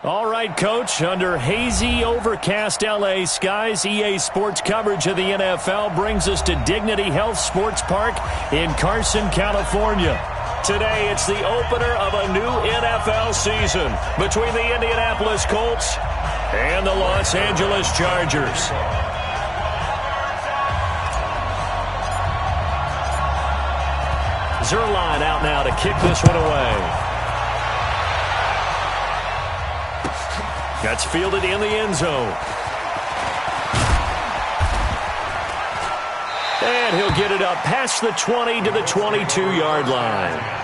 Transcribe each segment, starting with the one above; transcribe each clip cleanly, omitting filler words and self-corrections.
All right, Coach, under hazy, overcast LA skies, EA Sports coverage of the NFL brings us to Dignity Health Sports Park in Carson, California. Today, it's the opener of a new NFL season between the Indianapolis Colts and the Los Angeles Chargers. Zerline out now to kick this one away. That's fielded in the end zone. And he'll get it up past the 20 to the 22-yard line.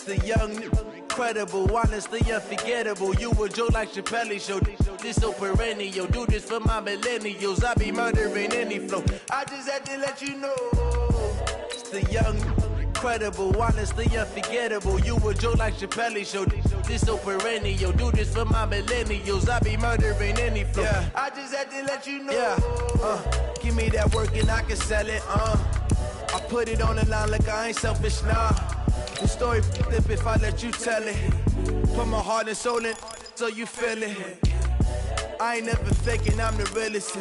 The young, incredible, honestly unforgettable. You a Joe like Chappelle show. This so perennial. Do this for my millennials. I be murdering any flow. I just had to let you know. It's the young, incredible, honestly unforgettable. You a Joe like Chappelle show. This so perennial. Do this for my millennials. I be murdering any flow. Yeah. I just had to let you know. Yeah. Give me that work and I can sell it. I put it on the line like I ain't selfish, nah. The story flip if I let you tell it. Put my heart and soul in so you feel it. I ain't never faking, I'm the realest.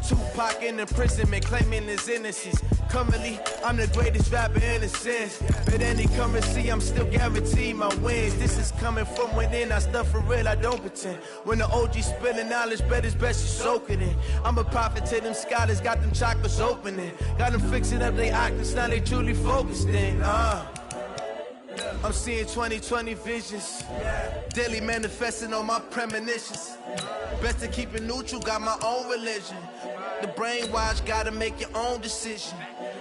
Tupac in imprisonment, claiming his innocence. Currently, I'm the greatest rapper in a sense. But any currency, I'm still guaranteed my wins. This is coming from within, I stuff for real, I don't pretend. When the OG spilling knowledge, bet it's best you soak it in. I'm a prophet to them scholars, got them chakras opening. Got them fixing up they octaves, now they truly focused in. I'm seeing 2020 visions, daily manifesting on my premonitions. Best to keep it neutral, got my own religion. The brainwash, gotta make your own decision.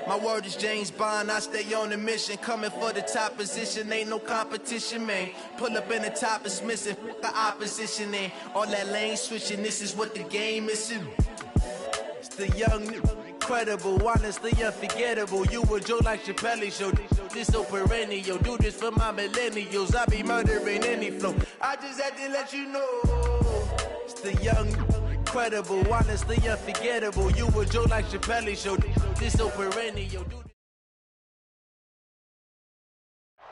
My word is James Bond, I stay on the mission. Coming for the top position, ain't no competition, man. Pull up in the top, it's missing, the opposition ain't. All that lane switching, this is what the game is. It's the young, incredible, honestly unforgettable. You a Joe like Chappelle show. This so perennial. Do this for my millennials. I be murdering any flow. I just had to let you know. It's the young, incredible, honestly unforgettable. You a Joe like Chappelle show. This so perennial.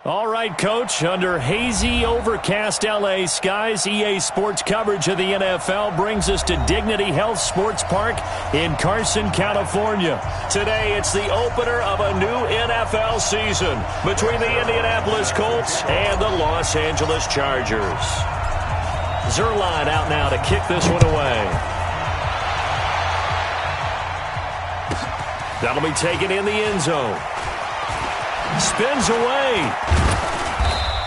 All right, Coach, under hazy, overcast LA skies, EA Sports coverage of the NFL brings us to Dignity Health Sports Park in Carson, California. Today, it's the opener of a new NFL season between the Indianapolis Colts and the Los Angeles Chargers. Zerline out now to kick this one away. That'll be taken in the end zone. Spins away.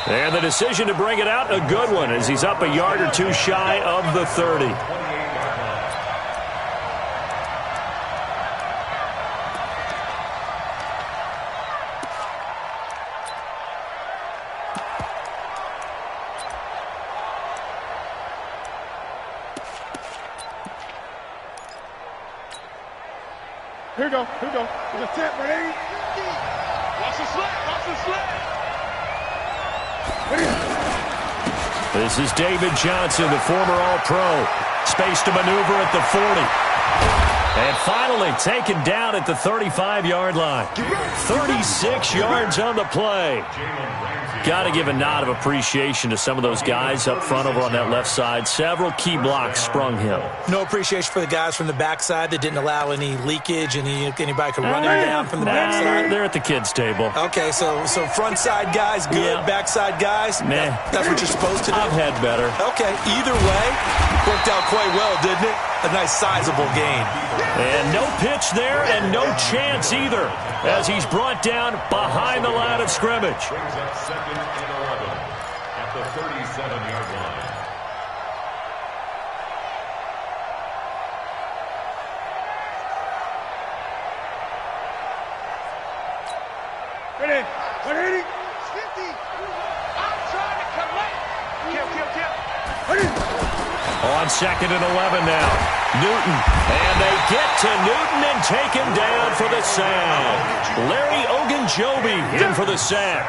And the decision to bring it out, a good one, as he's up a yard or two shy of the 30. Here we go. Here we go. It's a set. Ready? Watch the sled. Watch the sled. Ready? This is David Johnson, the former All-Pro. Space to maneuver at the 40. And finally taken down at the 35-yard line. 36 yards on the play. Got to give a nod of appreciation to some of those guys up front over on that left side. Several key blocks sprung him. No appreciation for the guys from the backside that didn't allow any leakage, anybody could run him down from the backside. They're at the kids' table. Okay, so front side guys good, Yeah. backside guys, that's what you're supposed to do. I've had better. Okay, either way, worked out quite well, didn't it? A nice sizable gain. And no pitch there and no chance either as he's brought down behind the line of scrimmage. Brings up 2nd and 11 at the 37-yard line. Ready? Ready? 50. I'm trying to collect. Kill. Ready? On 2nd and 11 now. Newton. And they get to Newton and take him down for the sack. Larry Ogunjobi in for the sack.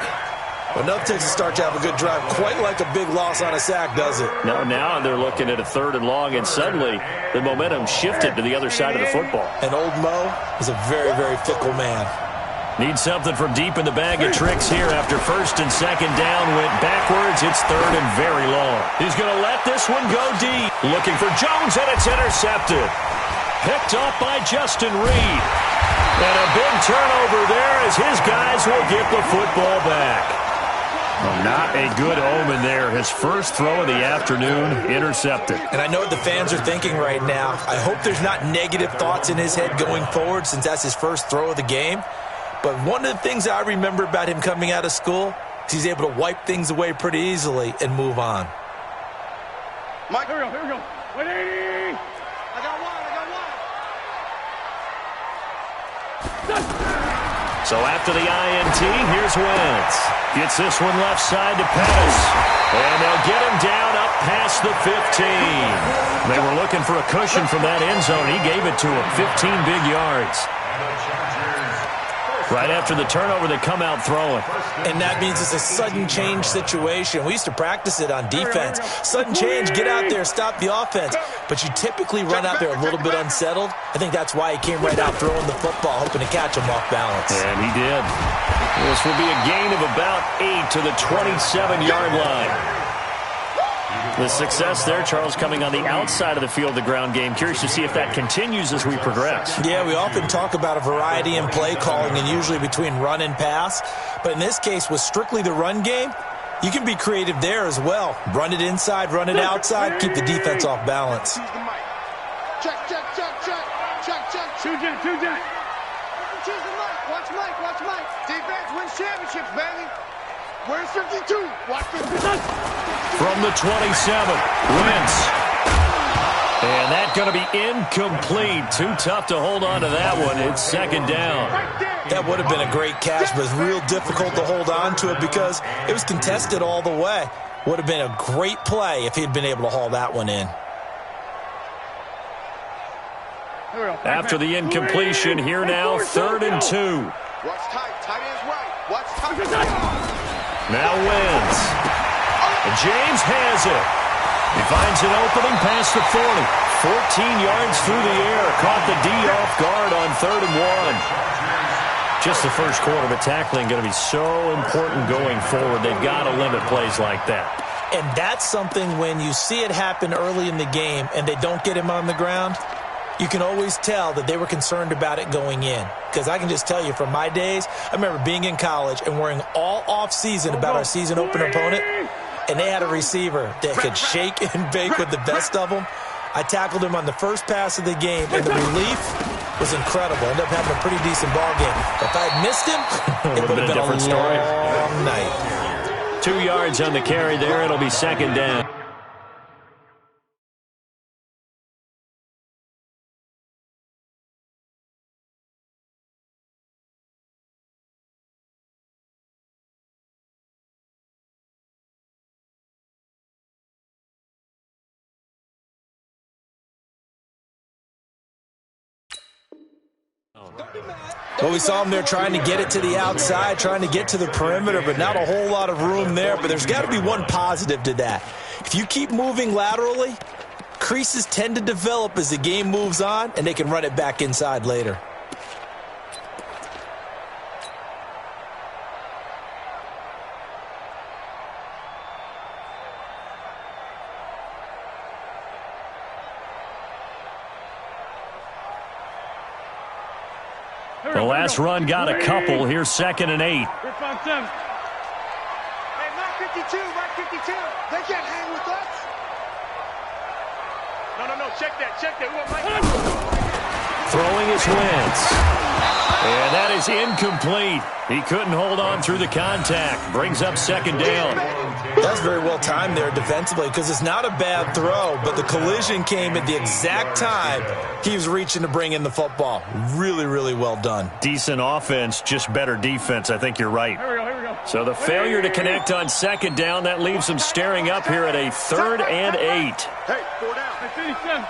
Well, enough takes a start to have a good drive. Quite like a big loss on a sack, does it? No, now they're looking at a 3rd and long, and suddenly the momentum shifted to the other side of the football. And old Mo is a very, very fickle man. Need something from deep in the bag of tricks here after 1st and 2nd down went backwards. It's 3rd and very long. He's going to let this one go deep. Looking for Jones, and it's intercepted. Picked off by Justin Reed. And a big turnover there as his guys will get the football back. Well, not a good omen there. His first throw of the afternoon intercepted. And I know what the fans are thinking right now. I hope there's not negative thoughts in his head going forward since that's his first throw of the game. But one of the things I remember about him coming out of school is he's able to wipe things away pretty easily and move on. Mike, here we go. Ready? I got one. So after the INT, here's Wentz. Gets this one left side to Pettis. And they'll get him down up past the 15. They were looking for a cushion from that end zone. He gave it to him. 15 big yards. Right after the turnover, they come out throwing. And that means it's a sudden change situation. We used to practice it on defense. Sudden change, get out there, stop the offense. But you typically run out there a little bit unsettled. I think that's why he came right out throwing the football, hoping to catch him off balance. And he did. This will be a gain of about 8 to the 27-yard line. The success there, Charles, coming on the outside of the field, the ground game. Curious to see if that continues as we progress. Yeah, we often talk about a variety in play calling and usually between run and pass. But in this case, with strictly the run game, you can be creative there as well. Run it inside, run it outside, keep the defense off balance. Check. Two Jack. Choose the mic. Watch Mike. Defense wins championships, baby. Where's 52? Watch 52. From the 27, Wentz. And that's going to be incomplete. Too tough to hold on to that one. It's 2nd down. That would have been a great catch, but it's real difficult to hold on to it because it was contested all the way. Would have been a great play if he'd been able to haul that one in. After the incompletion, here now, 3rd and 2. Watch tight. Tight ends right. Watch tight. Now Wentz. And James has it. He finds an opening past the 40. 14 yards through the air. Caught the D off guard on 3rd and 1. Just the first quarter, but tackling going to be so important going forward. They've got to limit plays like that. And that's something when you see it happen early in the game and they don't get him on the ground, you can always tell that they were concerned about it going in. Because I can just tell you from my days, I remember being in college and worrying all off-season about our season opener opponent, and they had a receiver that could shake and bake with the best of them. I tackled him on the first pass of the game, and the relief was incredible. Ended up having a pretty decent ball game. If I had missed him, it would have been a different story. long night. 2 yards on the carry there. It'll be 2nd down. Well, we saw him there trying to get it to the outside, trying to get to the perimeter, but not a whole lot of room there. But there's got to be one positive to that. If you keep moving laterally, creases tend to develop as the game moves on, and they can run it back inside later. The last run got a couple. Here's 2nd and 8. Hey, Mark 52, Mark 52. They can't hang with us. No, check that. We want Mike. Throwing his Wentz. And that is incomplete. He couldn't hold on through the contact. Brings up 2nd down. That's very well timed there defensively because it's not a bad throw, but the collision came at the exact time he was reaching to bring in the football. Really, really well done. Decent offense, just better defense. I think you're right. Here we go. So the failure to connect on 2nd down, that leaves him staring up here at a 3rd and 8. Hey, 4 down. Hey, 57.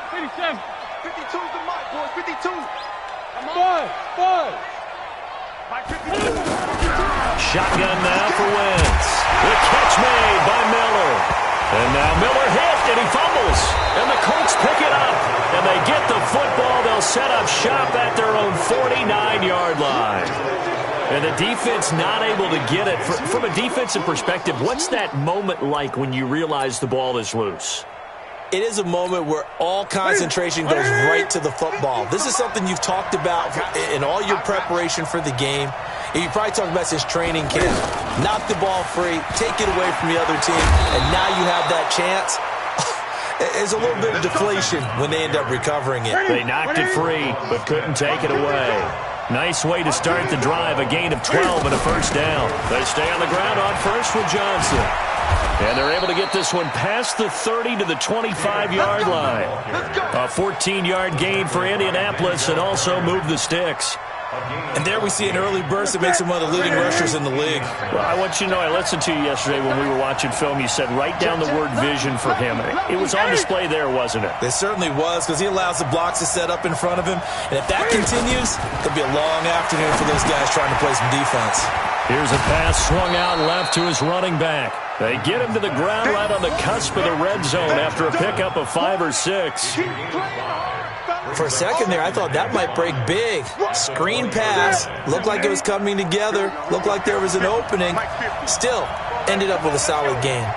52's the mark, boys. 52. Come on. Five. Mike 52. Shotgun now for Wentz. The catch made by Miller. And now Miller hit, and he fumbles. And the Colts pick it up. And they get the football. They'll set up shop at their own 49-yard line. And the defense not able to get it. From a defensive perspective, what's that moment like when you realize the ball is loose? It is a moment where all concentration goes right to the football. This is something you've talked about in all your preparation for the game. And you probably talked about this training camp. Knock the ball free, take it away from the other team, and now you have that chance. There's a little bit of deflation when they end up recovering it. They knocked it free, but couldn't take it away. Nice way to start the drive, a gain of 12 and a 1st down. They stay on the ground on 1st with Johnson. And they're able to get this one past the 30 to the 25-yard line. A 14-yard gain for Indianapolis and also move the sticks. And there we see an early burst that makes him one of the leading rushers in the league. Well, I want you to know, I listened to you yesterday when we were watching film. You said write down the word vision for him. It was on display there, wasn't it? It certainly was, because he allows the blocks to set up in front of him. And if that continues, it'll be a long afternoon for those guys trying to play some defense. Here's a pass swung out left to his running back. They get him to the ground right on the cusp of the red zone after a pickup of 5 or 6. For a second there, I thought that might break big. Screen pass. Looked like it was coming together. Looked like there was an opening. Still, ended up with a solid gain.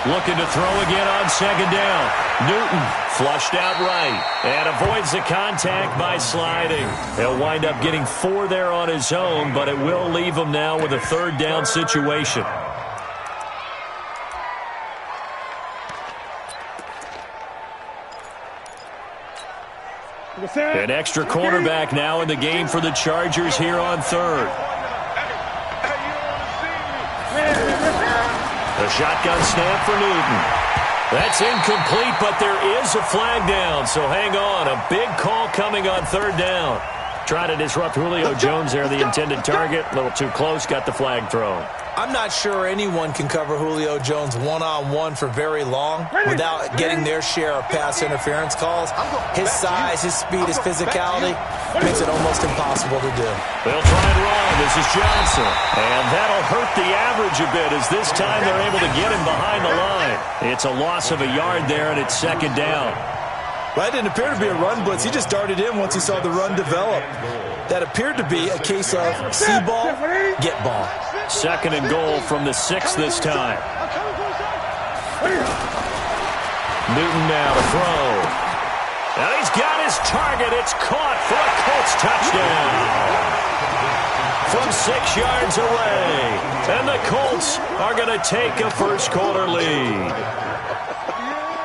Looking to throw again on 2nd down. Newton flushed out right and avoids the contact by sliding. He'll wind up getting 4 there on his own, but it will leave him now with a 3rd down situation. An extra cornerback now in the game for the Chargers here on 3rd. The shotgun snap for Newton. That's incomplete, but there is a flag down, so hang on. A big call coming on 3rd down. Trying to disrupt Julio Jones there, the intended target. A little too close, got the flag thrown. I'm not sure anyone can cover Julio Jones one-on-one for very long without getting their share of pass interference calls. His size, his speed, his physicality makes it almost impossible to do. They'll try and run. This is Johnson. And that'll hurt the average a bit as this time they're able to get him behind the line. It's a loss of a yard there, and it's 2nd down. Well, that didn't appear to be a run blitz. He just darted in once he saw the run develop. That appeared to be a case of see ball, get ball. 2nd and goal from the 6 this time. Newton now to throw. And he's got his target. It's caught for a Colts touchdown. From 6 yards away. And the Colts are going to take a first-quarter lead.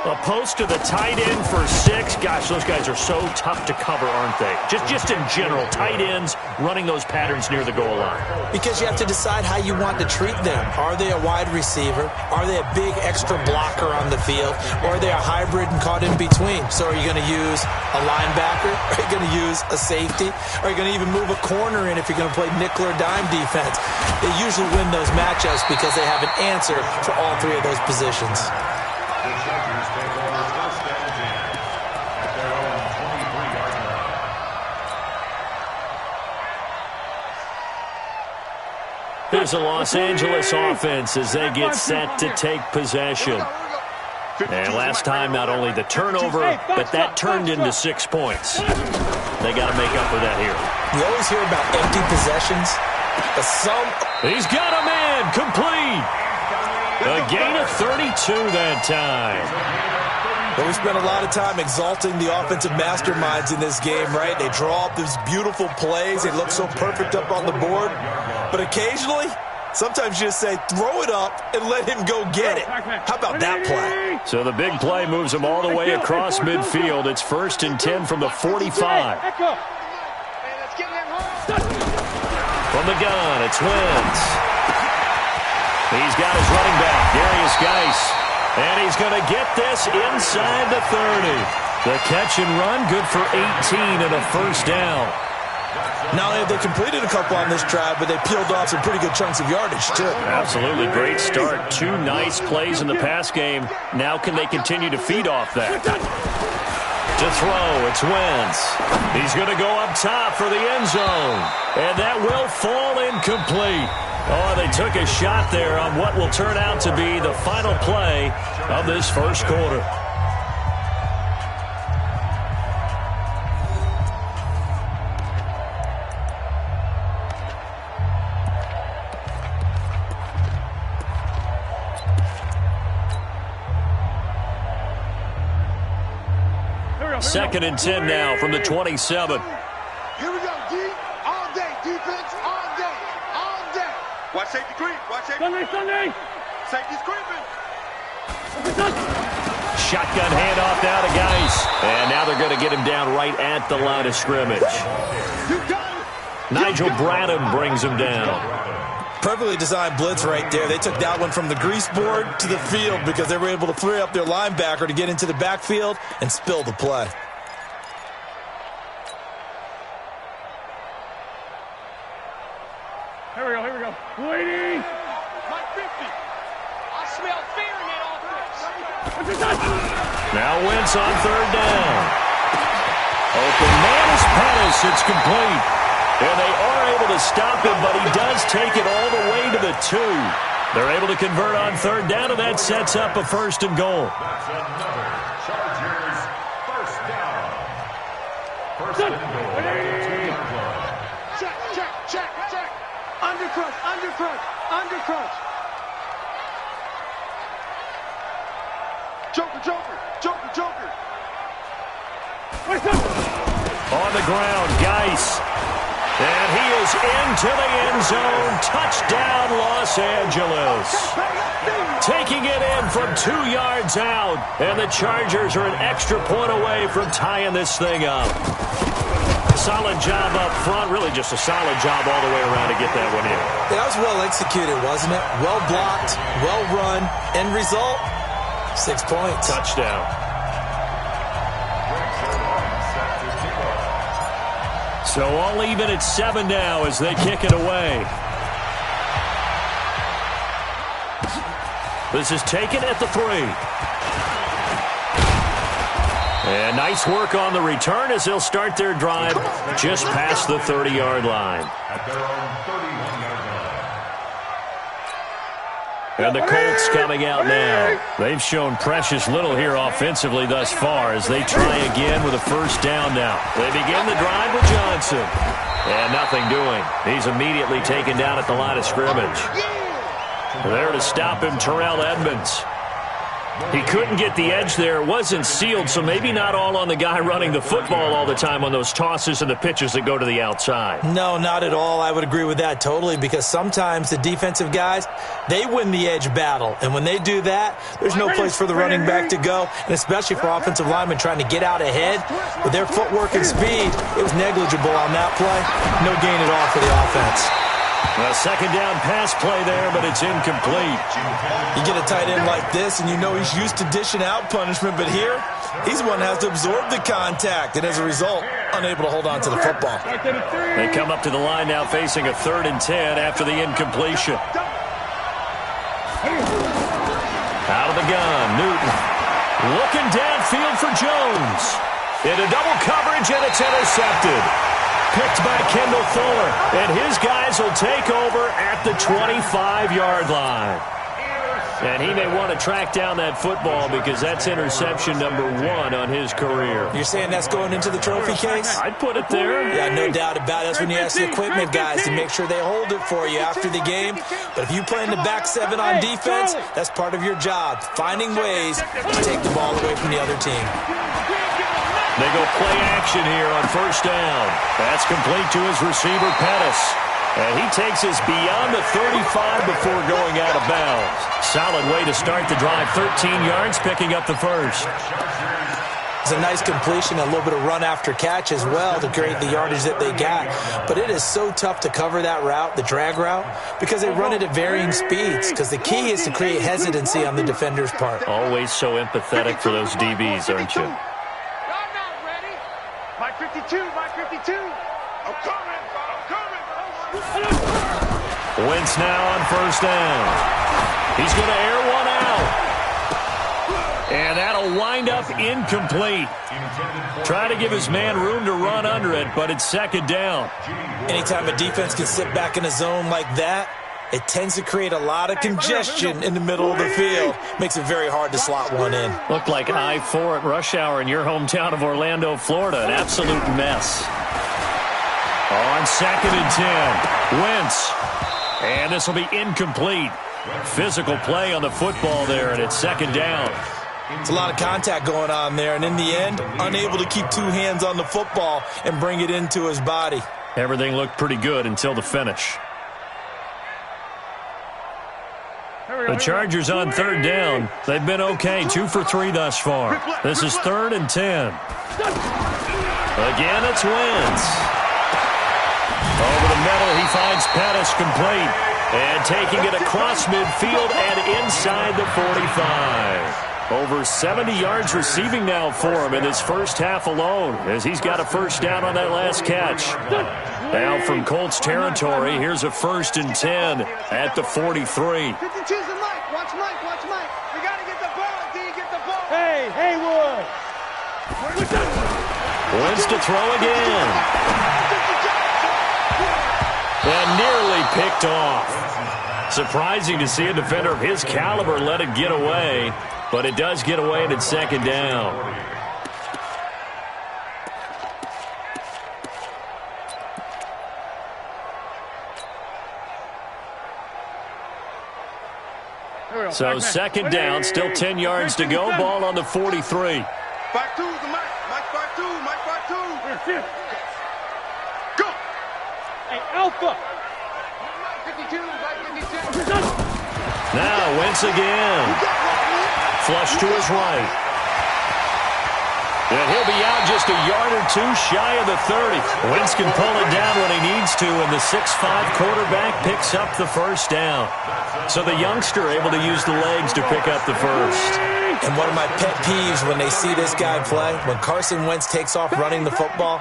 A post to the tight end for 6. Gosh, those guys are so tough to cover, aren't they? Just in general, tight ends running those patterns near the goal line. Because you have to decide how you want to treat them. Are they a wide receiver? Are they a big extra blocker on the field? Or are they a hybrid and caught in between? So are you going to use a linebacker? Are you going to use a safety? Are you going to even move a corner in if you're going to play nickel or dime defense? They usually win those matchups because they have an answer for all 3 of those positions. The Chargers take over is the Los Angeles offense as they get set to take possession. And last time, not only the turnover, but that turned into 6 points. They got to make up for that here. You always hear about empty possessions, but He's got him in, complete. A gain of 32 that time. Well, we spent a lot of time exalting the offensive masterminds in this game, right? They draw up these beautiful plays. They look so perfect up on the board. But occasionally, sometimes you just say, throw it up and let him go get it. How about that play? So the big play moves him all the way across midfield. It's 1st and 10 from the 45. From the gun, it's Wentz. He's got his running back, Darius Geis. And he's going to get this inside the 30. The catch and run, good for 18 and a first down. Not only have they completed a couple on this drive, but they peeled off some pretty good chunks of yardage, too. Absolutely. Great start. 2 nice plays in the pass game. Now can they continue to feed off that? To throw, it's Wentz. He's going to go up top for the end zone. And that will fall incomplete. Oh, they took a shot there on what will turn out to be the final play of this first quarter. Second and 10 now from the 27. Here we go, D. All day. Defense, all day. All day. Watch safety creep. Watch safety. Sunday. Safety's creeping. Shotgun handoff now to Geis. And now they're going to get him down right at the line of scrimmage. Nigel Bradham brings him down. Perfectly designed blitz right there. They took that one from the grease board to the field because they were able to free up their linebacker to get into the backfield and spill the play. Here we go. Waiting. Mike 50. I smell fear in that offense. Now Wentz on 3rd down. Open man is Pettis. It's complete. And they are able to stop him, but he does take it all the way to the 2. They're able to convert on 3rd down, and that sets up a 1st and goal. That's another Chargers first down. First and goal at the 2-yard line. Check. Undercrunch. Joker. On the ground, Geis. And he is into the end zone. Touchdown, Los Angeles. Taking it in from 2 yards out. And the Chargers are an extra point away from tying this thing up. Solid job up front. Really just a solid job all the way around to get that one in. That was well executed, wasn't it? Well blocked, well run. End result, 6 points. Touchdown. So all even at 7 now as they kick it away. This is taken at the 3. And nice work on the return as they'll start their drive just past the 30-yard line. At their own 31-yard line. And the Colts coming out now. They've shown precious little here offensively thus far as they try again with a first down now. They begin the drive with Johnson. And nothing doing. He's immediately taken down at the line of scrimmage. There to stop him, Terrell Edmonds. He couldn't get the edge there. It wasn't sealed, so maybe not all on the guy running the football all the time on those tosses and the pitches that go to the outside. No, not at all. I would agree with that totally because sometimes the defensive guys, they win the edge battle. And when they do that, there's no place for the running back to go, and especially for offensive linemen trying to get out ahead. With their footwork and speed, it was negligible on that play. No gain at all for the offense. A second down pass play there, but it's incomplete. You get a tight end like this, and you know he's used to dishing out punishment, but here, he's the one that has to absorb the contact, and as a result, unable to hold on to the football. They come up to the line now facing a 3rd and 10 after the incompletion. Out of the gun, Newton. Looking downfield for Jones. Into double coverage, and it's intercepted. picked by Kendall Fuller. And his guys will take over at the 25-yard line. And he may want to track down that football because that's interception number 1 on his career. You're saying that's going into the trophy case? I'd put it there. Yeah, no doubt about it. That's when you ask the equipment guys to make sure they hold it for you after the game. But if you play in the back 7 on defense, that's part of your job, finding ways to take the ball away from the other team. They go play action here on first down. That's complete to his receiver, Pettis. And he takes us beyond the 35 before going out of bounds. Solid way to start the drive. 13 yards, picking up the first. It's a nice completion, a little bit of run after catch as well to create the yardage that they got. But it is so tough to cover that route, the drag route, because they run it at varying speeds. Because the key is to create hesitancy on the defender's part. Always so empathetic for those DBs, aren't you? Mike 52, Mike 52. I'm coming. Wentz now on first down. He's going to air one out. And that'll wind up incomplete. Trying to give his man room to run under it, but it's second down. Anytime a defense can sit back in a zone like that, it tends to create a lot of congestion in the middle of the field. Makes it very hard to slot one in. Looked like I-4 at rush hour in your hometown of Orlando, Florida. An absolute mess. On second and 10, Wentz. And this will be incomplete. Physical play on the football there, and it's second down. It's a lot of contact going on there, and in the end, unable to keep 2 hands on the football and bring it into his body. Everything looked pretty good until the finish. The Chargers on third down. They've been okay, 2 for 3 thus far. This is third and 10. Again, it's Wentz. Over the middle, he finds Pettis complete. And taking it across midfield and inside the 45. Over 70 yards receiving now for him in his first half alone, as he's got a first down on that last catch. Now from Colts territory, here's a first and 10 at the 43. 52's the Mike. Watch Mike. We got to get the ball. D, get the ball. Hey, Haywood. Wins to throw again. And nearly picked off. Surprising to see a defender of his caliber let it get away, but it does get away and it's second down. So second down, still 10 yards to go, ball on the 43. 5-2's the Mike. Mike 5-2, Mike 5-2. Go. Hey, Alpha. Mike 52, Mike 52. Now Wentz again. Flush to his right. And he'll be out just a yard or 2 shy of the 30. Wentz can pull it down when he needs to, and the 6'5" quarterback picks up the first down. So the youngster able to use the legs to pick up the first. And one of my pet peeves when they see this guy play, when Carson Wentz takes off running the football,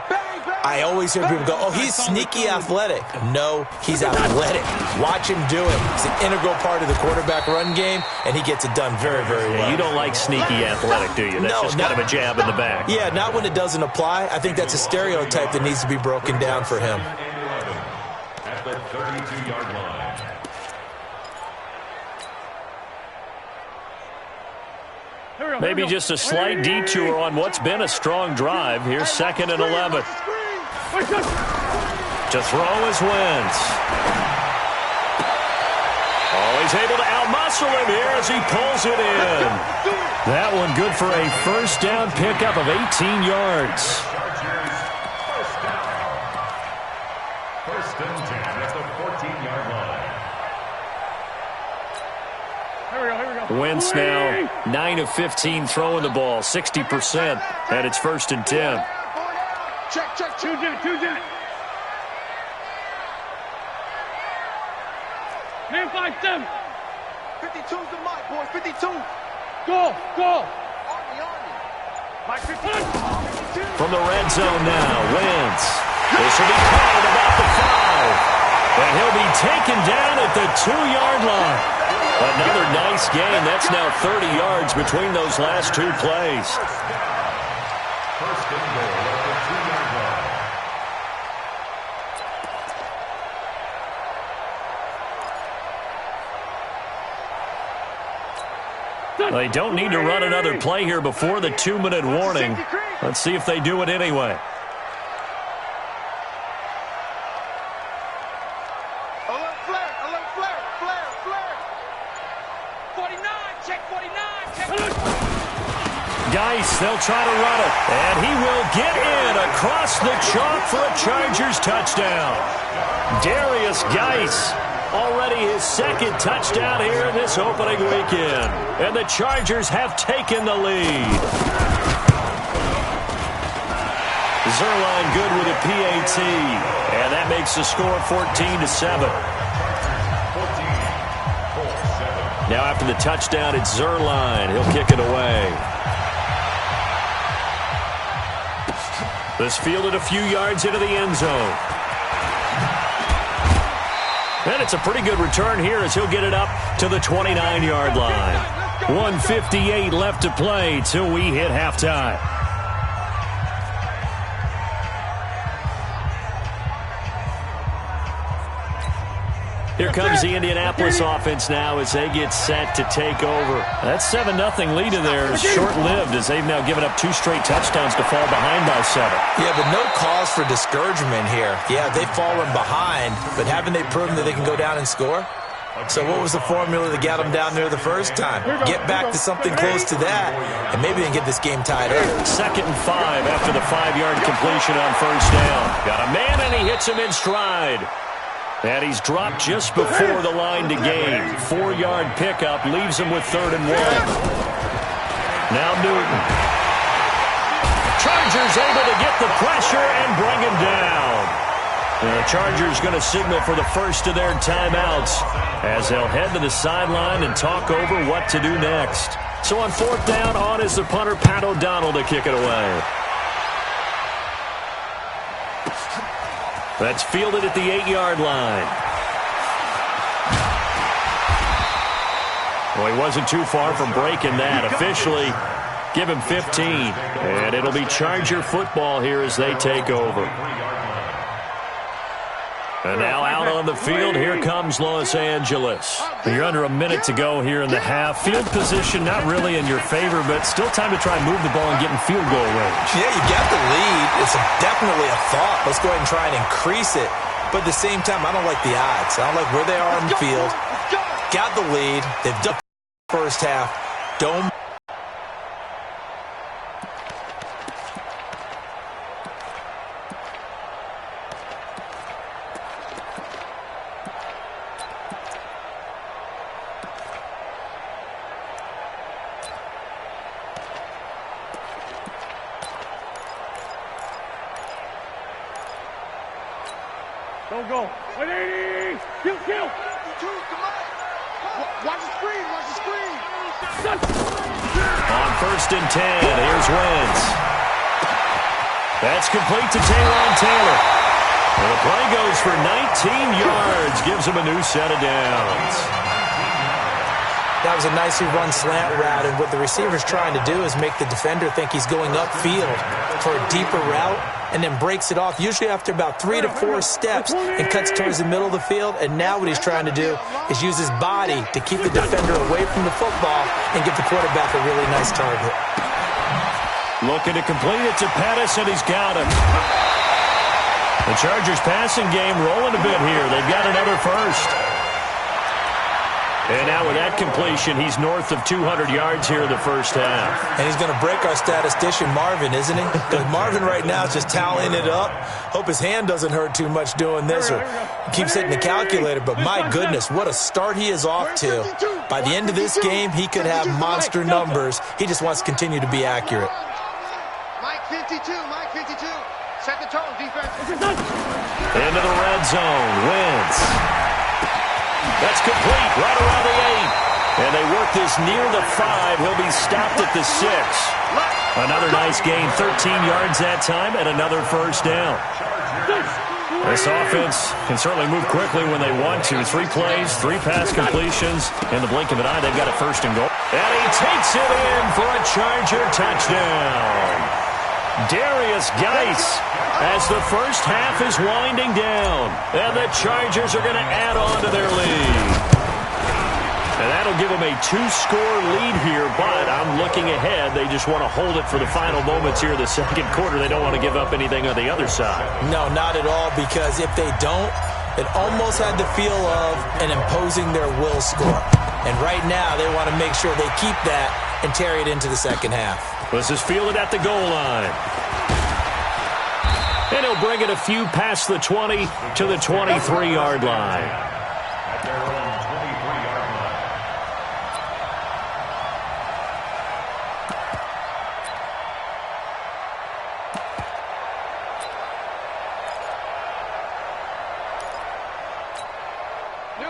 I always hear people go, oh, he's sneaky athletic. No, he's athletic. Watch him do it. It's an integral part of the quarterback run game, and he gets it done very, very well. You don't like sneaky athletic, do you? That's just kind of a jab in the back. Yeah, not when it doesn't apply. I think that's a stereotype that needs to be broken down for him. At the 32-yard line. Maybe just a slight detour on what's been a strong drive. Here's second and 11. To throw is Wentz. Oh, he's able to outmuscle him here as he pulls it in. That one good for a first down pickup of 18 yards. First and 10 at the 14-yard line. Wentz now 9 of 15 throwing the ball, 60%, and it's first and 10. Check. 2 jet. Man 5-7. 52's the Mike, boy. 52. Go. Army. Mike 52. From the red zone now, Wentz. This will be called about the 5. And he'll be taken down at the 2-yard line. Another nice gain. That's now 30 yards between those last 2 plays. First and goal at the 2-yard They don't need to run another play here before the 2-minute warning. Let's see if they do it anyway. Alert flare, alert flare, flare, flare. 49, check 49, check. Geis, they'll try to run it. And he will get in across the chalk for a Chargers touchdown. Darius Geis, already his second touchdown here in this opening weekend. And the Chargers have taken the lead. Zerline good with a PAT. And that makes the score 14-7. Now after the touchdown, it's Zerline. He'll kick it away. This fielded a few yards into the end zone. And it's a pretty good return here as he'll get it up to the 29-yard line. 1:58 left to play till we hit halftime. Here comes the Indianapolis offense now as they get set to take over. That 7-0 lead in there is short-lived as they've now given up 2 straight touchdowns to fall behind by 7. Yeah, but no cause for discouragement here. Yeah, they've fallen behind, but haven't they proven that they can go down and score? So what was the formula that got them down there the first time? Get back to something close to that, and maybe they can get this game tied up. 2nd and 5 after the 5-yard completion on first down. Got a man, and he hits him in stride. And he's dropped just before the line to gain. 4-yard pickup leaves him with 3rd and 1. Now Newton. Chargers able to get the pressure and bring him down. And the Chargers going to signal for the first of their timeouts as they'll head to the sideline and talk over what to do next. So on 4th down, on is the punter, Pat O'Donnell, to kick it away. That's fielded at the 8-yard line. Well, he wasn't too far from breaking that. Officially, give him 15. And it'll be Charger football here as they take over. And now out on the field, here comes Los Angeles. You're under a minute to go here in the half. Field position not really in your favor, but still time to try and move the ball and get in field goal range. Yeah, you got the lead. It's definitely a thought. Let's go ahead and try and increase it. But at the same time, I don't like the odds. I don't like where they are on the field. Got the lead. They've done the first half. Don't. Don't go. 180. Kill, kill. Watch the screen, watch the screen. On 1st and 10, here's Wentz. That's complete to Taywan Taylor. And the play goes for 19 yards, gives him a new set of downs. That was a nicely run slant route, and what the receiver's trying to do is make the defender think he's going upfield for a deeper route, and then breaks it off, usually after about 3 to 4 steps, and cuts towards the middle of the field. And now what he's trying to do is use his body to keep the defender away from the football and give the quarterback a really nice target. Looking to complete it to Pettis, and he's got him. The Chargers passing game rolling a bit here. They've got another first. And now with that completion, he's north of 200 yards here in the first half. And he's going to break our statistician, Marvin, isn't he? Because Marvin right now is just tallying it up. Hope his hand doesn't hurt too much doing this or keeps hitting the calculator. But my goodness, what a start he is off to. By the end of this game, he could have monster numbers. He just wants to continue to be accurate. Mike 52, Mike 52. Set the tone, defense. Into the red zone, Wentz. That's complete, right around the 8. And they work this near the 5. He'll be stopped at the 6. Another nice gain, 13 yards that time, and another first down. This offense can certainly move quickly when they want to. 3 plays, 3 pass completions. In the blink of an eye, they've got a 1st and goal. And he takes it in for a Charger touchdown. Darius Geis, as the first half is winding down, and the Chargers are going to add on to their lead. And that'll give them a 2-score lead here, but I'm looking ahead. They just want to hold it for the final moments here in the second quarter. They don't want to give up anything on the other side. No, not at all, because if they don't, it almost had the feel of an imposing their will score. And right now, they want to make sure they keep that and carry it into the second half. This is fielded at the goal line. And he'll bring it a few past the 20 to the 23-yard line. At their own 23-yard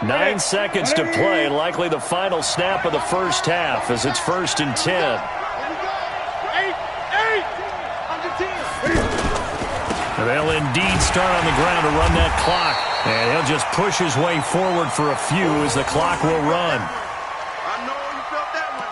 line. 9 seconds to play, likely the final snap of the first half as it's 1st and 10. They'll indeed start on the ground to run that clock. And he'll just push his way forward for a few as the clock will run. I know you felt that one.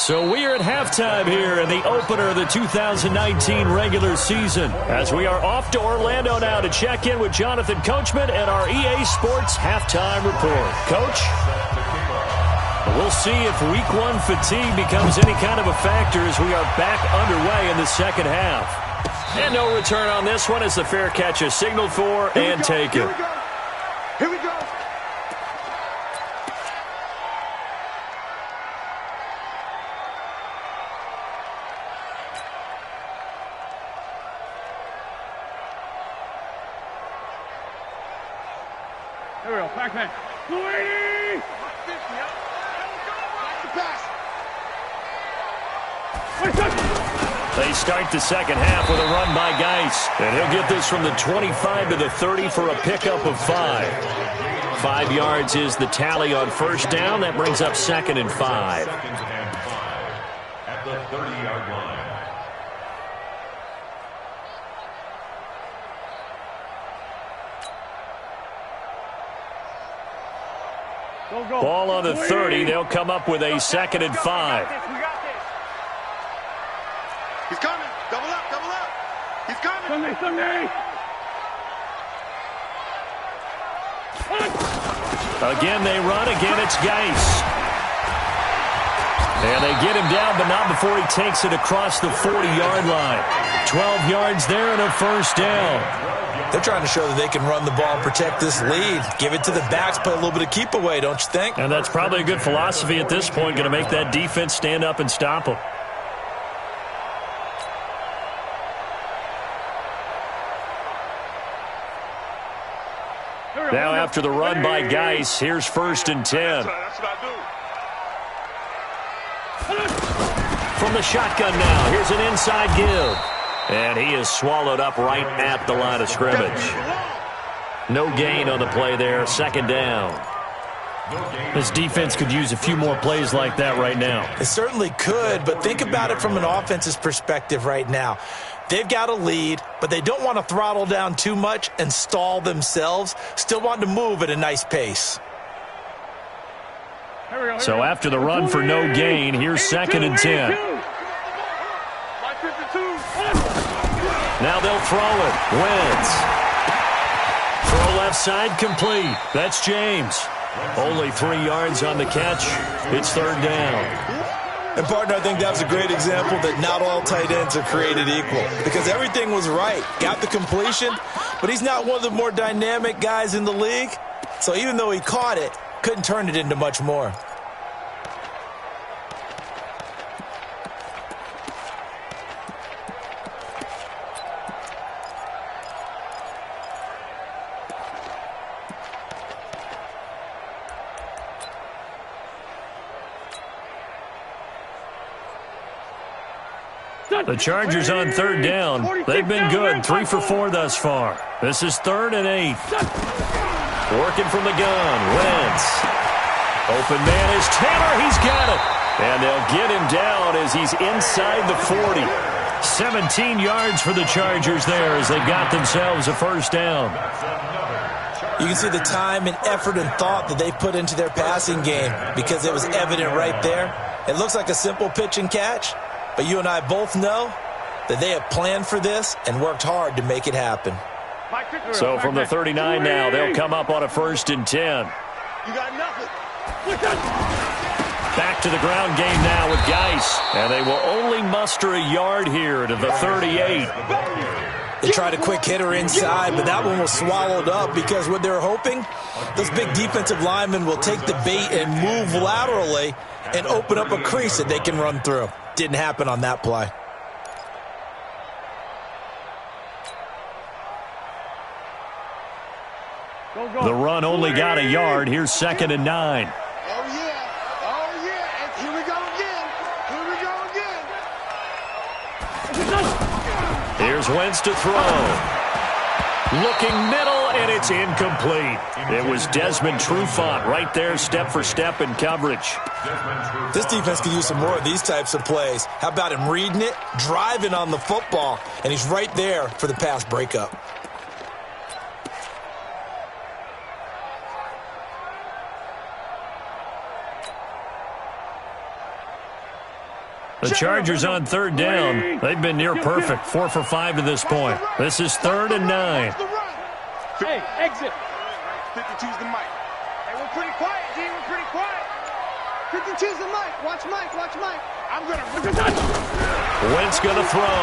So we are at halftime here in the opener of the 2019 regular season, as we are off to Orlando now to check in with Jonathan Coachman and our EA Sports halftime report. Coach? We'll see if Week 1 fatigue becomes any kind of a factor as we are back underway in the second half. And no return on this one as the fair catch is signaled for and taken. Here we go. Here we go. Back man. 280. They start the second half with a run by Geis. And he'll get this from the 25 to the 30 for a pickup of 5. 5 yards is the tally on first down. That brings up 2nd and 5. At the 30-yard line. Ball on the 30. They'll come up with a 2nd and 5. He's coming. Double up, double up. He's coming. Sunday. Again, they run. Again, it's Geis. And they get him down, but not before he takes it across the 40-yard line. 12 yards there and a first down. They're trying to show that they can run the ball and protect this lead. Give it to the backs, play a little bit of keep away, don't you think? And that's probably a good philosophy at this point, going to make that defense stand up and stop them. Now after the run by Geis, here's 1st and 10. That's what I do. From the shotgun now, here's an inside give. And he is swallowed up right at the line of scrimmage. No gain on the play there, 2nd down. This defense could use a few more plays like that right now. It certainly could, but think about it from an offense's perspective right now. They've got a lead, but they don't want to throttle down too much and stall themselves. Still want to move at a nice pace. So after the run for no gain, here's 2nd and 10. Now they'll throw it. Wentz. Throw left side complete. That's James. Only 3 yards on the catch. It's 3rd down. And, partner, I think that's a great example that not all tight ends are created equal, because everything was right. Got the completion, but he's not one of the more dynamic guys in the league. So even though he caught it, couldn't turn it into much more. The Chargers on 3rd down. They've been good, 3 for 4 thus far. This is 3rd and 8. Working from the gun, Wentz. Open man is Taylor, he's got it. And they'll get him down as he's inside the 40. 17 yards for the Chargers there as they've got themselves a first down. You can see the time and effort and thought that they put into their passing game because it was evident right there. It looks like a simple pitch and catch, but you and I both know that they have planned for this and worked hard to make it happen. Mike So from the 39 now, they'll come up on a 1st and 10. You got nothing. Back to the ground game now with Geis. And they will only muster a yard here to the 38. They tried a quick hitter inside, but that one was swallowed up because what they're hoping, those big defensive linemen will take the bait and move laterally and open up a crease that they can run through. Didn't happen on that play. The run only got a yard. Here's 2nd and 9. Oh, yeah. Oh, yeah. And here we go again. Here we go again. Here's Wentz to throw. Looking middle, and it's incomplete. It was Desmond Trufant right there, step for step in coverage. This defense could use some more of these types of plays. How about him reading it, driving on the football, and he's right there for the pass breakup. The Chargers on 3rd down. They've been near perfect, 4 for 5 to this point. This is 3rd and 9. Hey, exit. 52's the mic. Hey, we're pretty quiet, D. We're pretty quiet. 52's the mic. Watch Mike. Watch Mike. I'm going to... Wentz going to throw.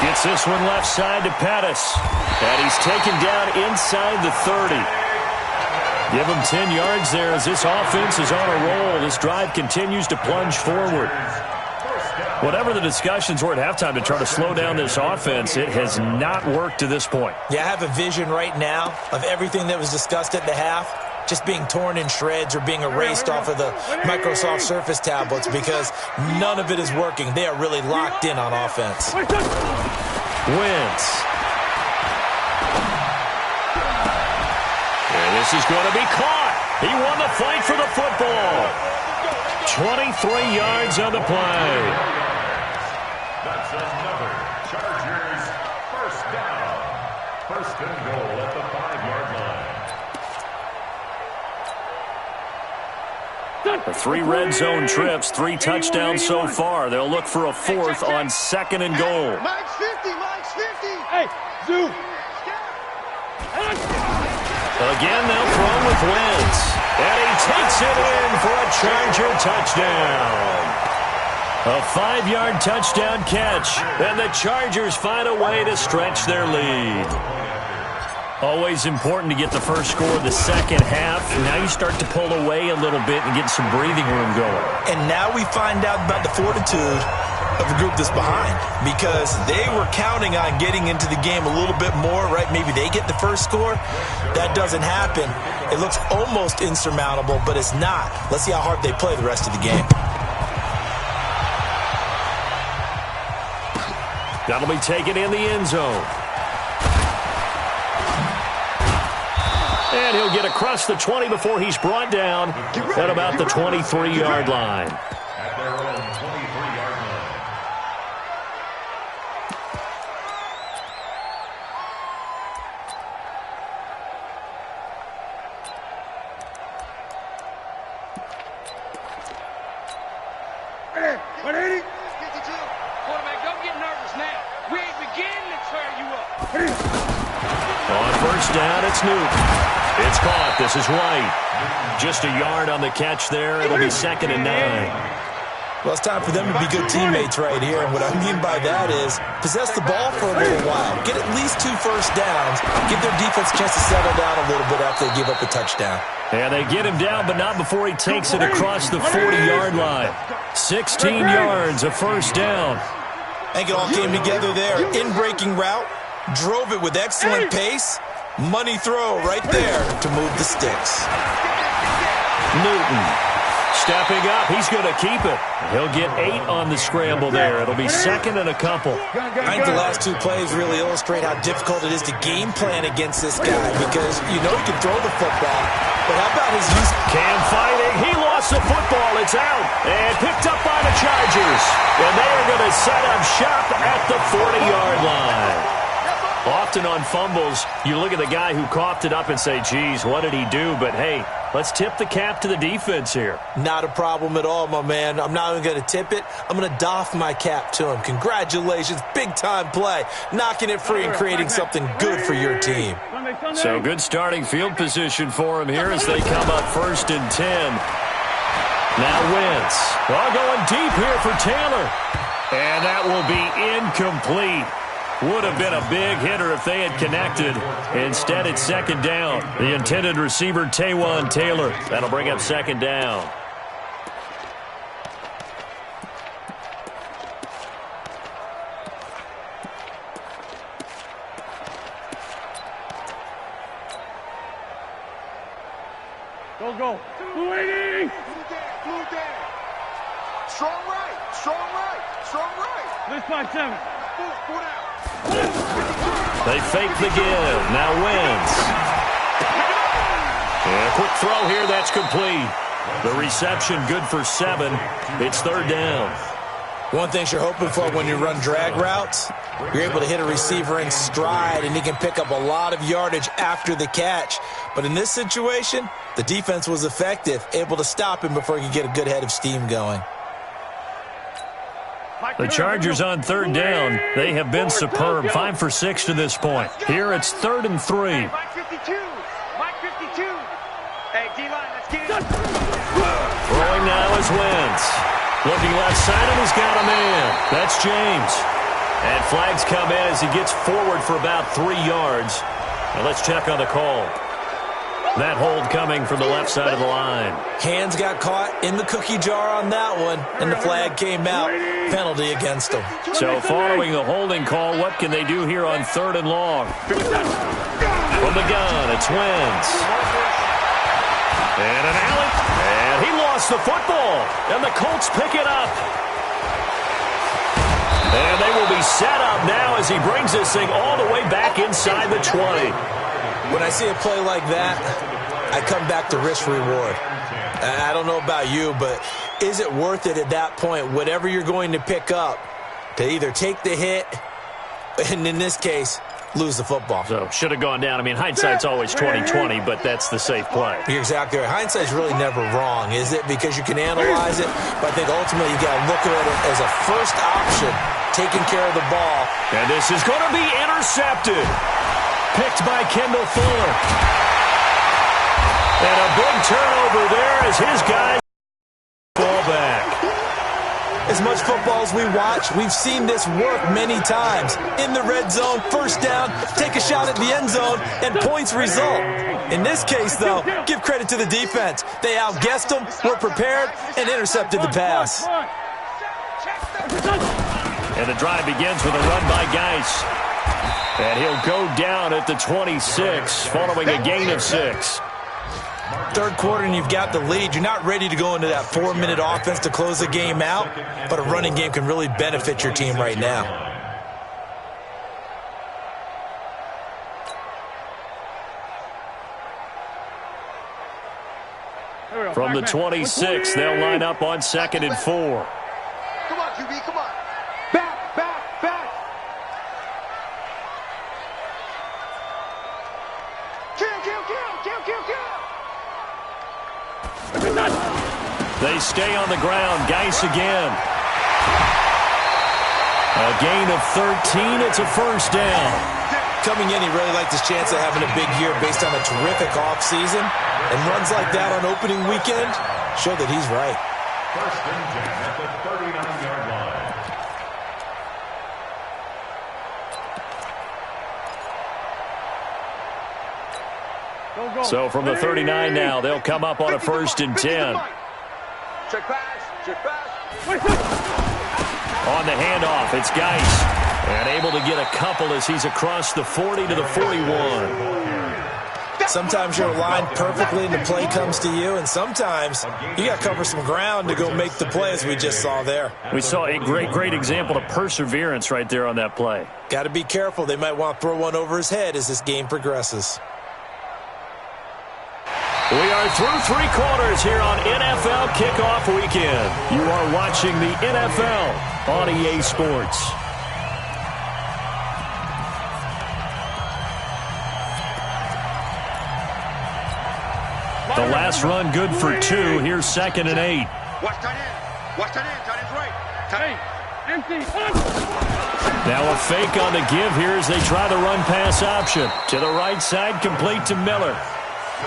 Gets this one left side to Pettis. And he's taken down inside the 30. Give him 10 yards there as this offense is on a roll. This drive continues to plunge forward. Whatever the discussions were at halftime to try to slow down this offense, it has not worked to this point. Yeah, I have a vision right now of everything that was discussed at the half just being torn in shreds or being erased off of the Microsoft Surface tablets because none of it is working. They are really locked in on offense. Wentz. And this is going to be caught. He won the fight for the football. 23 yards on the play. That's another Chargers 1st down. 1st and goal at the 5-yard line. The 3 red zone trips, 3 touchdowns so far. They'll look for a 4th on 2nd and goal. Mike's 50. Mike's 50. Hey, Zoo. Again, they'll throw with Wentz. And he takes it in for a Charger touchdown. A 5-yard touchdown catch. And the Chargers find a way to stretch their lead. Always important to get the first score of the second half. Now you start to pull away a little bit and get some breathing room going. And now we find out about the fortitude of the group that's behind because they were counting on getting into the game a little bit more, right? Maybe they get the first score. That doesn't happen. It looks almost insurmountable, but it's not. Let's see how hard they play the rest of the game. That'll be taken in the end zone. And he'll get across the 20 before he's brought down at about the 23-yard line. At their own 23-yard line. Quarterback, don't get nervous now. We ain't beginning to tear you up. On 1st down, it's Newton. It's caught. This is White. Just a yard on the catch there. It'll be 2nd and 9. Well, it's time for them to be good teammates right here. And what I mean by that is possess the ball for a little while. Get at least 2 first downs. Give their defense a chance to settle down a little bit after they give up a touchdown. And they get him down, but not before he takes it across the 40-yard line. 16 yards, a 1st down. I think it all came together there. In-breaking route. Drove it with excellent pace. Money throw right there to move the sticks. Newton stepping up. He's going to keep it. He'll get 8 on the scramble there. It'll be 2nd and a couple. I think the last 2 plays really illustrate how difficult it is to game plan against this guy because you know he can throw the football, but how about his use? Cam fighting. He lost the football. It's out and picked up by the Chargers. And they are going to set up shop at the 40-yard line. Often on fumbles, you look at the guy who coughed it up and say, geez, what did he do? But, hey, let's tip the cap to the defense here. Not a problem at all, my man. I'm not even going to tip it. I'm going to doff my cap to him. Congratulations. Big-time play. Knocking it free and creating something good for your team. So good starting field position for him here as they come up 1st and 10. Now Wentz. Well, going deep here for Taylor. And that will be incomplete. Would have been a big hitter if they had connected. Instead, it's 2nd down. The intended receiver, Taywan Taylor. That'll bring up 2nd down. Go. Waiting. Blue down. Strong right. Let's fight 7. Foot out. They fake the give. Now Wentz. And a quick throw here. That's complete. The reception good for 7. It's 3rd down. One thing you're hoping for when you run drag routes, you're able to hit a receiver in stride, and he can pick up a lot of yardage after the catch. But in this situation, the defense was effective, able to stop him before he could get a good head of steam going. The Chargers on 3rd down. They have been superb. 5 for 6 to this point. Here it's 3rd and 3. Mike 52. Hey, D-line, let's get it. Throwing now is Wentz. Looking left side, and he's got a man. That's James. And flags come in as he gets forward for about 3 yards. Now let's check on the call. That hold coming from the left side of the line. Hands got caught in the cookie jar on that one, and the flag came out. Penalty against him. So following the holding call, what can they do here on 3rd and long? From the gun, it's Wentz. And an alley. And he lost the football. And the Colts pick it up. And they will be set up now as he brings this thing all the way back inside the 20. When I see a play like that, I come back to risk-reward. I don't know about you, but is it worth it at that point, whatever you're going to pick up, to either take the hit, and in this case, lose the football? So, should have gone down. I mean, hindsight's always 20/20, but that's the safe play. You're exactly right. Hindsight's really never wrong, is it? Because you can analyze it, but I think ultimately you got to look at it as a first option, taking care of the ball. And this is going to be intercepted. Picked by Kendall Fuller. And a big turnover there as his guys fall back. As much football as we watch, we've seen this work many times. In the red zone, 1st down, take a shot at the end zone, and points result. In this case, though, give credit to the defense. They outguessed them, were prepared, and intercepted the pass. And the drive begins with a run by Geis. And he'll go down at the 26, following a gain of 6. 3rd quarter and you've got the lead. You're not ready to go into that 4-minute offense to close the game out, but a running game can really benefit your team right now. From the 26, they'll line up on 2nd and 4. Come on, QB, come on. Back. Kill. They stay on the ground. Geis again. A gain of 13. It's a 1st down. Coming in, he really liked his chance of having a big year based on a terrific offseason. And runs like that on opening weekend show that he's right. 1st and 10 at the 39-yard line. So from the 39 now, they'll come up on a 1st and 10. Check pass. On the handoff, it's Geis. And able to get a couple as he's across the 40 to the 41. Sometimes you're aligned perfectly and the play comes to you, and sometimes you got to cover some ground to go make the play, as we just saw there. We saw a great example of perseverance right there on that play. Got to be careful. They might want to throw one over his head as this game progresses. We are through 3 quarters here on NFL Kickoff Weekend. You are watching the NFL on EA Sports. pass run good for 2. Here's 2nd and 8. Watch tight end. Watch tight end. Tight end's right. Tight end. Empty. Now a fake on the give here as they try the run-pass option. To the right side, complete to Miller.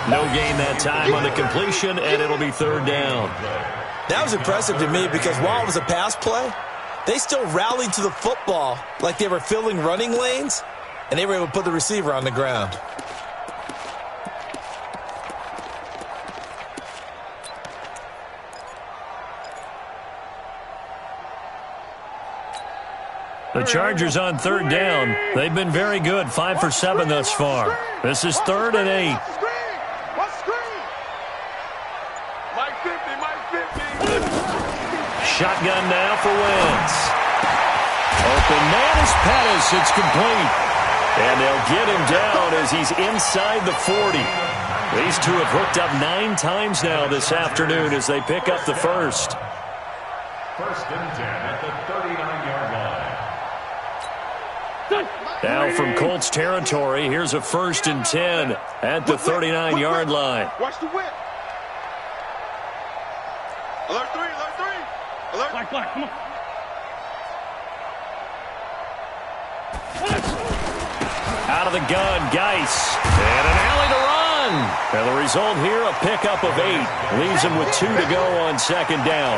No gain that time on the completion, and it'll be 3rd down. That was impressive to me because while it was a pass play, they still rallied to the football like they were filling running lanes, and they were able to put the receiver on the ground. The Chargers on 3rd down. They've been very good, 5 for 7 thus far. This is 3rd and 8. Shotgun now for Wentz. Open man is Pettis. It's complete. And they'll get him down as he's inside the 40. These two have hooked up 9 times now this afternoon as they pick up the first. 1st and 10 at the 39-yard line. Now from Colts territory, here's a 1st and 10 at the 39-yard line. Watch the whip. Alert 3, alert 3. Alert. Black, come on. Out of the gun, Geis. And an alley to run. And the result here, a pickup of 8. Leaves them with 2 to go on 2nd down.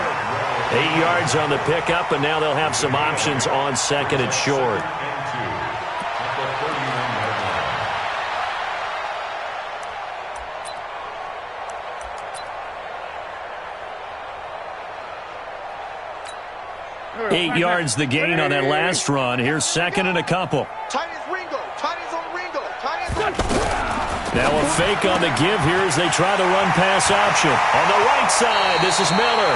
8 yards on the pickup, and now they'll have some options on 2nd and short. 8 yards the gain on that last run. Here's 2nd and a couple. Tight end's Ringo. Tight end's on Ringo. Tight end's on. Now a fake on the give here as they try the run-pass option. On the right side, this is Miller.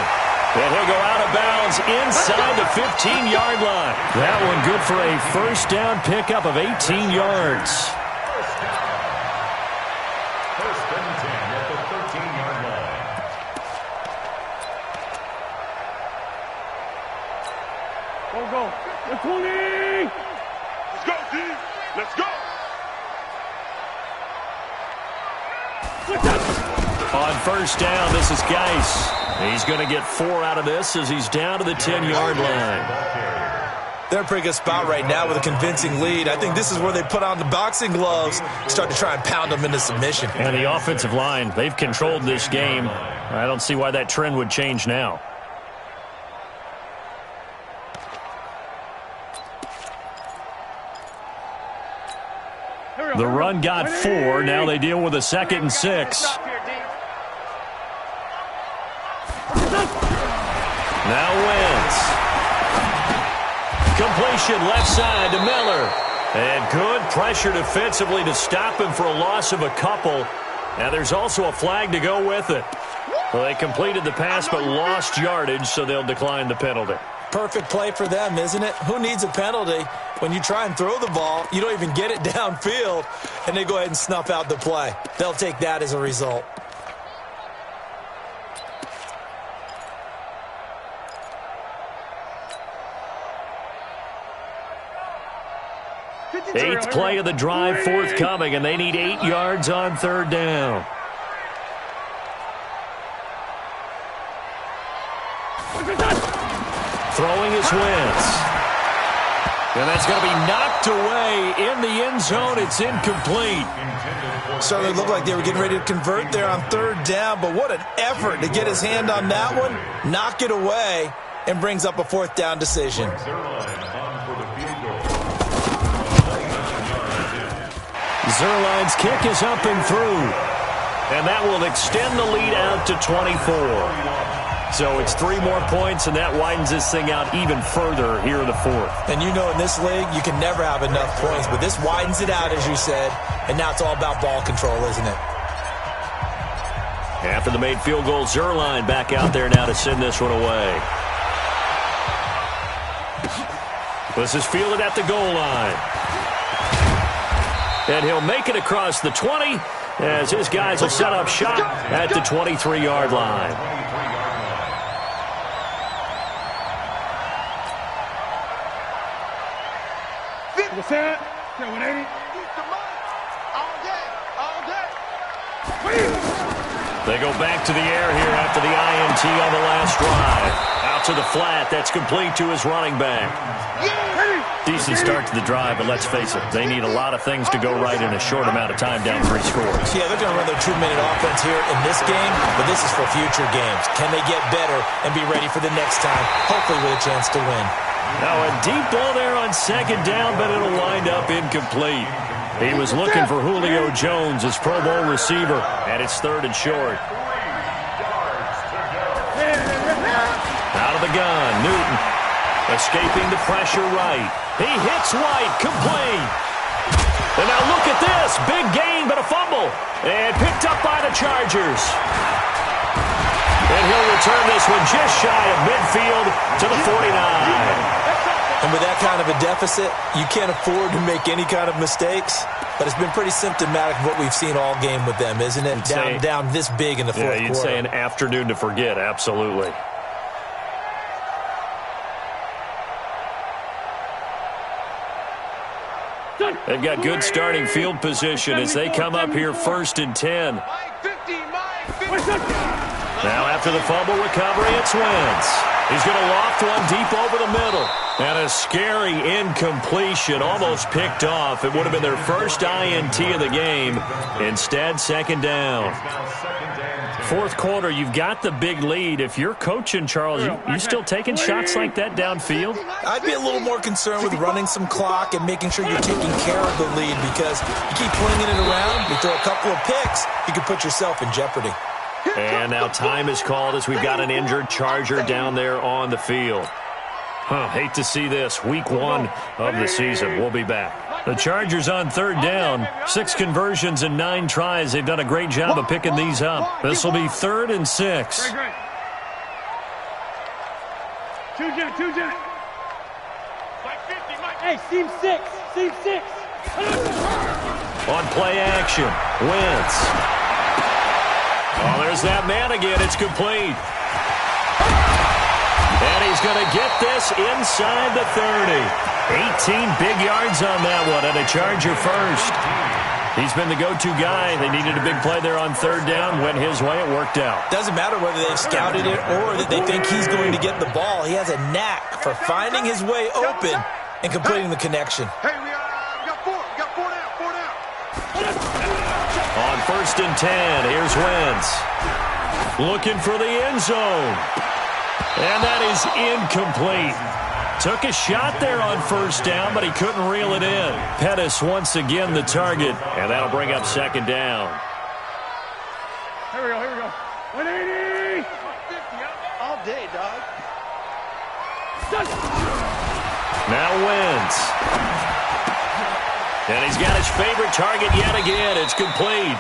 And he'll go out of bounds inside the 15-yard line. That one good for a 1st down pickup of 18 yards. 1st and 10 at the 13-yard line. Go. The 20. Let's go, D. Let's go. On 1st down, this is Geis. He's going to get 4 out of this as he's down to the 10-yard line. They're in a pretty good spot right now with a convincing lead. I think this is where they put on the boxing gloves, start to try and pound them into submission. And the offensive line, they've controlled this game. I don't see why that trend would change now. The run got 4. Now they deal with a 2nd and 6. Now Wentz. Completion left side to Miller. And good pressure defensively to stop him for a loss of a couple. Now there's also a flag to go with it. Well, they completed the pass but lost yardage, so they'll decline the penalty. Perfect play for them, isn't it? Who needs a penalty when you try and throw the ball, you don't even get it downfield, and they go ahead and snuff out the play. They'll take that as a result. Eighth play of the drive forthcoming, and they need 8 yards on 3rd down. Throwing his Wentz. And that's going to be knocked away in the end zone. It's incomplete. Certainly looked like they were getting ready to convert there on 3rd down, but what an effort to get his hand on that one, knock it away, and brings up a 4th down decision. Zerline's kick is up and through. And that will extend the lead out to 24. So it's 3 more points, and that widens this thing out even further here in the 4th. And you know in this league, you can never have enough points, but this widens it out, as you said, and now it's all about ball control, isn't it? After the made field goal, Zerline back out there now to send this one away. This is fielded at the goal line. And he'll make it across the 20 as his guys will set up shop at the 23-yard line. What's that? 180. Keep the money. All day. All day. They go back to the air here after the INT on the last drive. Out to the flat. That's complete to his running back. Decent start to the drive, but let's face it, they need a lot of things to go right in a short amount of time, down 3 scores. Yeah, they're going to run their 2-minute offense here in this game, but this is for future games. Can they get better and be ready for the next time, hopefully with a chance to win? Now a deep ball there on second down, but it'll wind up incomplete. He was looking for Julio Jones, his Pro Bowl receiver, and it's 3rd and short. Out of the gun, Newton. Escaping the pressure right. He hits White, complete. And now look at this. Big gain, but a fumble. And picked up by the Chargers. And he'll return this one just shy of midfield to the 49. And with that kind of a deficit, you can't afford to make any kind of mistakes. But it's been pretty symptomatic of what we've seen all game with them, isn't it? Down this big in the fourth quarter. Yeah, you'd say an afternoon to forget, absolutely. They've got good starting field position as they come up here 1st and 10. Now after the fumble recovery, it's Wentz. He's going to loft one deep over the middle. And a scary incompletion, almost picked off. It would have been their first INT of the game. Instead, 2nd down. 4th quarter, you've got the big lead. If you're coaching, Charles, you still taking shots like that downfield? I'd be a little more concerned with running some clock and making sure you're taking care of the lead, because you keep flinging it around, you throw a couple of picks, you can put yourself in jeopardy. And now time is called as we've got an injured Charger down there on the field. Hate to see this. Week 1 of the season. We'll be back. The Chargers on 3rd down. 6 conversions and 9 tries. They've done a great job of picking these up. This will be 3rd and 6. Great. Two jet. Mike 50, Mike. Hey, seam 6. On play action, Wentz. Oh, there's that man again. It's complete. And he's going to get this inside the 30. 18 big yards on that one, and a Charger first. He's been the go-to guy. They needed a big play there on 3rd down. Went his way. It worked out. Doesn't matter whether they've scouted it or that they think he's going to get the ball. He has a knack for finding his way open and completing the connection. Hey, we got 4. We got 4 down. On 1st and 10, here's Wentz. Looking for the end zone. And that is incomplete. Took a shot there on 1st down, but he couldn't reel it in. Pettis once again the target, and that'll bring up 2nd down. Here we go. 180. 50 all day, dog. Now Wentz. And he's got his favorite target yet again. It's complete.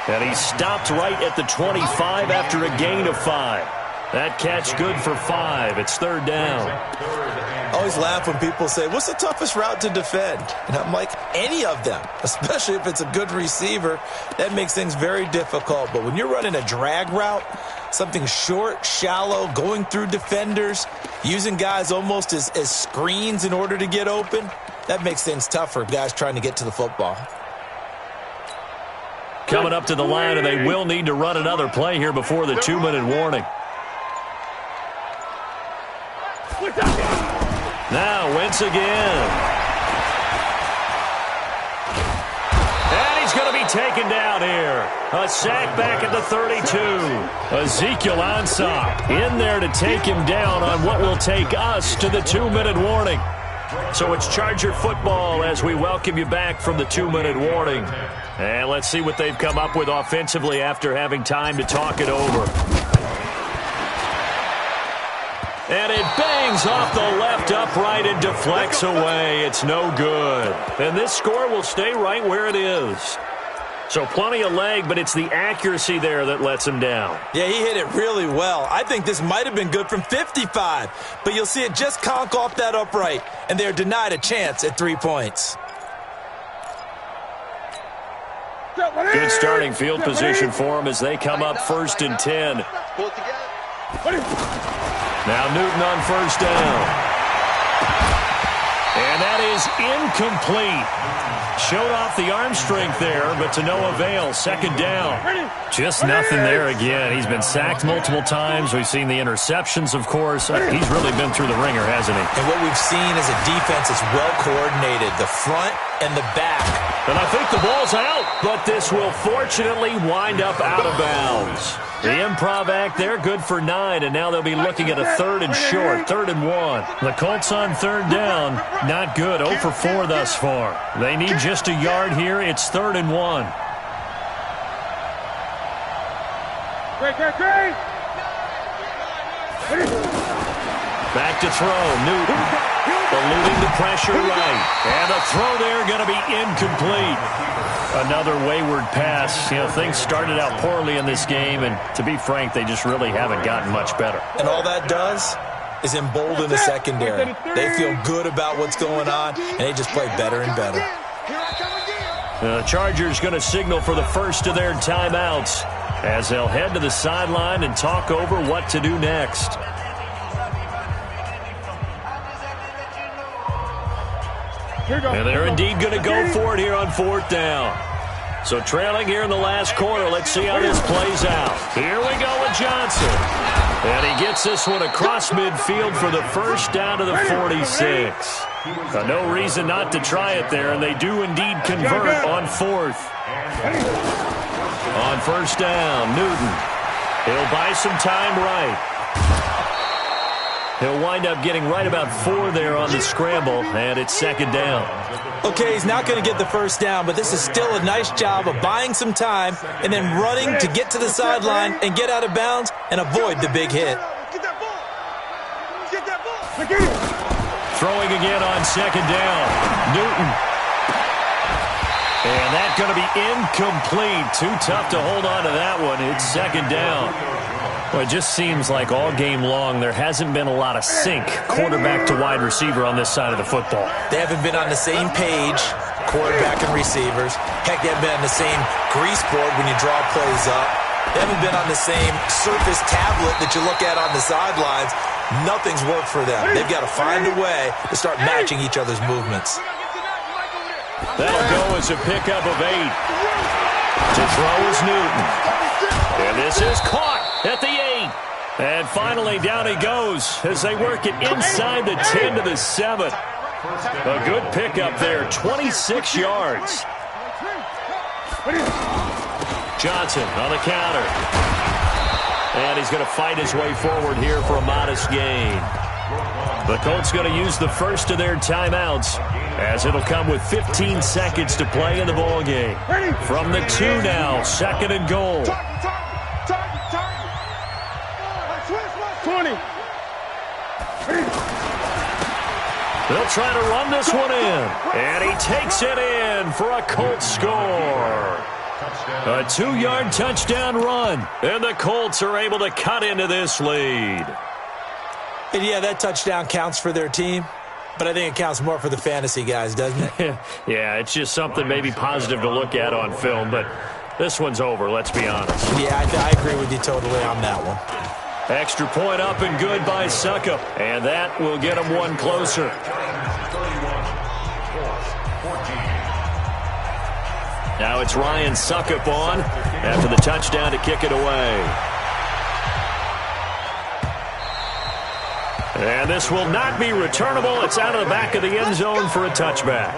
And he stopped right at the 25 after a gain of 5. That catch good for 5. It's 3rd down. I always laugh when people say, what's the toughest route to defend? And I'm like, any of them, especially if it's a good receiver. That makes things very difficult. But when you're running a drag route, something short, shallow, going through defenders, using guys almost as screens in order to get open, that makes things tough for guys trying to get to the football. Coming up to the line, and they will need to run another play here before the 2-minute warning. Now, Wentz again. And he's going to be taken down here. A sack back at the 32. Ezekiel Ansah in there to take him down on what will take us to the 2-minute warning. So it's Charger football as we welcome you back from the 2-minute warning. And let's see what they've come up with offensively after having time to talk it over. And it bangs off the left upright and deflects away. It's no good. And this score will stay right where it is. So plenty of leg, but it's the accuracy there that lets him down. Yeah, he hit it really well. I think this might have been good from 55. But you'll see it just conk off that upright. And they're denied a chance at 3 points. Good starting field position for them as they come up 1st and 10. Now Newton on 1st down. And that is incomplete. Showed off the arm strength there, but to no avail. Second down. Just nothing there again. He's been sacked multiple times. We've seen the interceptions, of course. He's really been through the ringer, hasn't he? And what we've seen is a defense that's well coordinated, the front and the back. And I think the ball's out, but this will fortunately wind up out of bounds. The improv act there, good for 9, and now they'll be looking at a 3rd and short, 3rd and 1. The Colts on 3rd down, not good, 0 for 4 thus far. They need just a yard here. It's 3rd and 1. Great. Back to throw, Newton. Eluding the pressure right. And the throw there going to be incomplete. Another wayward pass. You know, things started out poorly in this game, and to be frank, they just really haven't gotten much better. And all that does is embolden the secondary. They feel good about what's going on, and they just play better and better. The Chargers going to signal for the first of their timeouts as they'll head to the sideline and talk over what to do next. And they're indeed going to go for it here on 4th down. So trailing here in the last quarter, let's see how this plays out. Here we go with Johnson. And he gets this one across midfield for the first down to the 46. No reason not to try it there, and they do indeed convert on 4th. On 1st down, Newton. He'll buy some time right. He'll wind up getting right about 4 there on the scramble, and it's 2nd down. Okay, he's not going to get the first down, but this is still a nice job of buying some time and then running to get to the sideline and get out of bounds and avoid the big hit. Throwing again on 2nd down. Newton. And that's going to be incomplete. Too tough to hold on to that one. It's 2nd down. Well, it just seems like all game long there hasn't been a lot of sync, quarterback to wide receiver on this side of the football. They haven't been on the same page, quarterback and receivers. Heck, they haven't been on the same grease board when you draw plays up. They haven't been on the same Surface tablet that you look at on the sidelines. Nothing's worked for them. They've got to find a way to start matching each other's movements. That'll go as a pickup of 8. To throw is Newton. And this is caught at the 8. And finally down he goes as they work it inside the 10 to the 7. A good pickup there, 26 yards. Johnson on the counter. And he's going to fight his way forward here for a modest gain. The Colts going to use the first of their timeouts as it'll come with 15 seconds to play in the ball game. From the 2 now, 2nd and goal. 20. They'll try to run this one in. And he takes it in for a Colts score. A 2-yard touchdown run. And the Colts are able to cut into this lead. And yeah, that touchdown counts for their team, but I think it counts more for the fantasy guys, doesn't it? Yeah, it's just something maybe positive to look at on film, but this one's over, let's be honest. Yeah, I agree with you totally on that one. Extra point up and good by Suckup, and that will get him one closer. Now it's Ryan Suckup on after the touchdown to kick it away. And this will not be returnable. It's out of the back of the end zone for a touchback.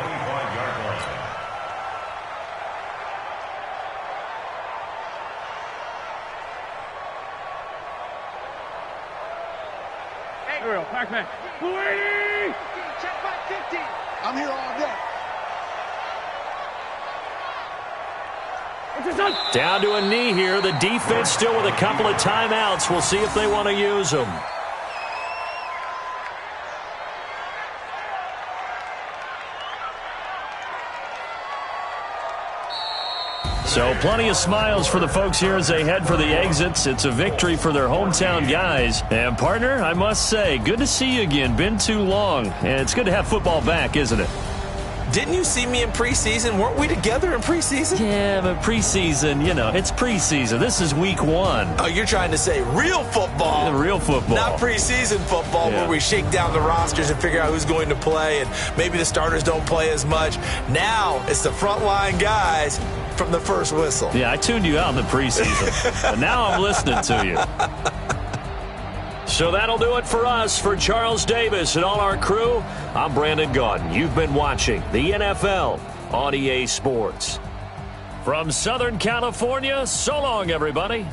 Ariel, Pac-Man. 280! Check back 50. I'm here all day. Down to a knee here. The defense still with a couple of timeouts. We'll see if they want to use them. So plenty of smiles for the folks here as they head for the exits. It's a victory for their hometown guys. And, partner, I must say, good to see you again. Been too long. And it's good to have football back, isn't it? Didn't you see me in preseason? Weren't we together in preseason? Yeah, but preseason, it's preseason. This is week 1. Oh, you're trying to say real football. Yeah, real football. Not preseason football where we shake down the rosters and figure out who's going to play, and maybe the starters don't play as much. Now it's the frontline guys from the first whistle. Yeah, I tuned you out in the preseason, but now I'm listening to you. So that'll do it for us. For Charles Davis and all our crew, I'm Brandon Gaudin. You've been watching the NFL on EA Sports. From Southern California, so long, everybody.